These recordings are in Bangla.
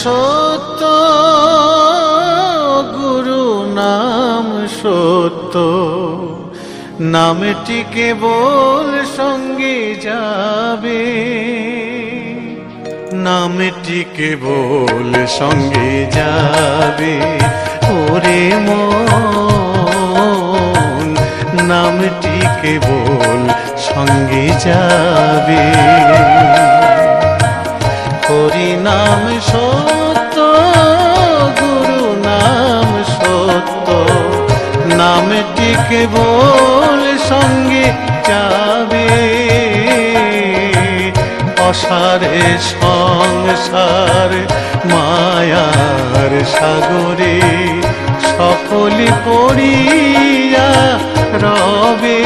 সত্য, গুরু নাম সত্য, নামটি কেবল সঙ্গে যাবে, নামটি কেবল সঙ্গে যাবে। ওরে মন, নামটি কেবল সঙ্গে যাবে। হরি নাম সত্য, গুরু নাম সত্য, নামটি কেবল সঙ্গে যাবে। অসারে সংসার মায়ার সাগরে সকলে পড়িয়া রবে,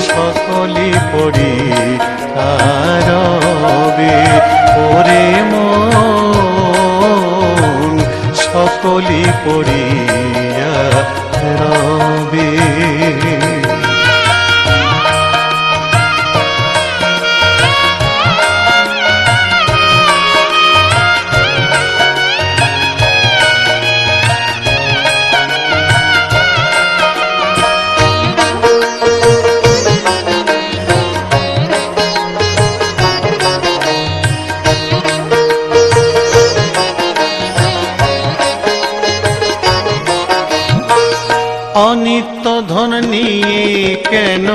সকলে পড়িয়া রবে। ওরে মন, সকলে পড়িয়া রবে। অনিত্য ধন নিয়ে কেন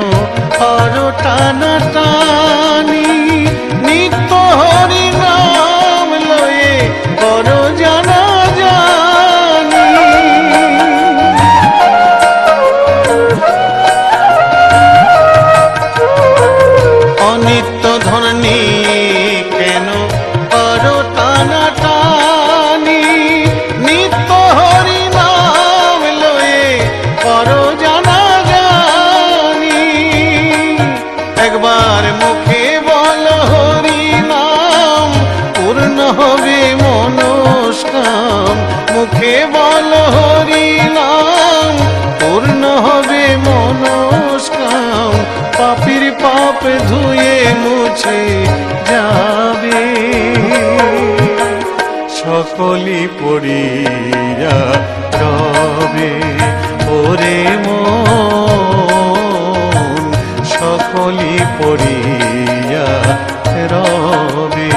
আর টানাটানি, নিত্য হরি নাম লয়ে বড় জানা জানি। অনিত্য ধন নিয়ে কেন আর টানাটানি, নিত্য হরি নাম লয়ে বড় জানা জানি। একবার মুখে বল হরি নাম, পূর্ণ হবে মনস্কাম। মুখে বল হরি নাম, পূর্ণ হবে মনস্কাম। পাপীর পাপ ধুয়ে মুছে যাবে, সকলি পড়িয়া রবে। ওরে মন, সকলি পড়িয়া রবে।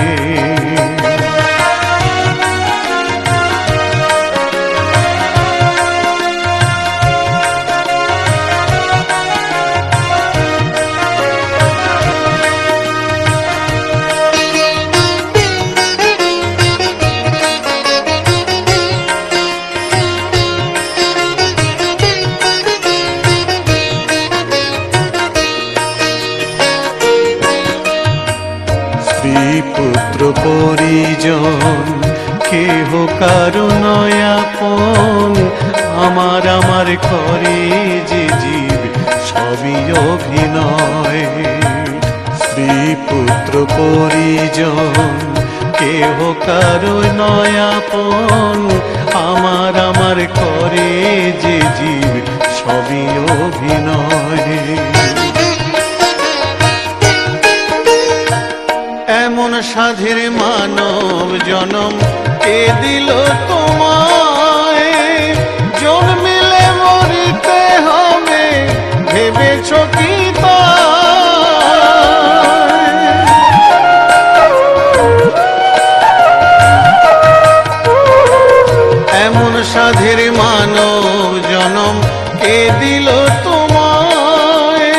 পুত্র পরিজন কেহ কারো নয়াপন, আমার আমার করে যে জীব সবই অভিনয়। স্ত্রী পুত্র পরিজন কেহ কারো নয়াপন, আমার আমার করে যে জীব সবই অভিনয়। এমন সাধের মানব জনম কে দিল তোমায়, জন্মিলে মরিতে হবে ভেবেছ কি তাই? এমন সাধের মানব জনম কে দিল তোমায়,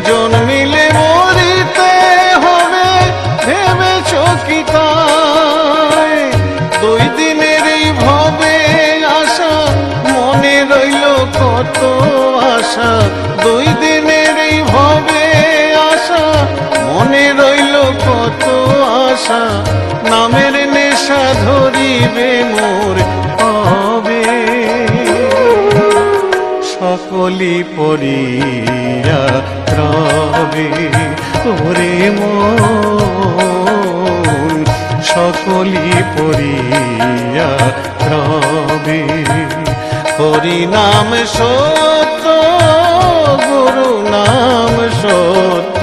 জন্মিলে মরিতে হবে ভেবেছ কি তাই? 2 দিনের এই ভবে আশা, মনে রইল কত আশা। 2 দিনের এই ভবে আশা, মনে রইল কত আশা। নামের নেশা ধরিবে মোর হবে, সকলি পড়িয়া রবে। ওরে মন, সকলি পড়িয়া রবে। হরি নাম সত্য, গুরু নাম সত্য,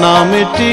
নামটি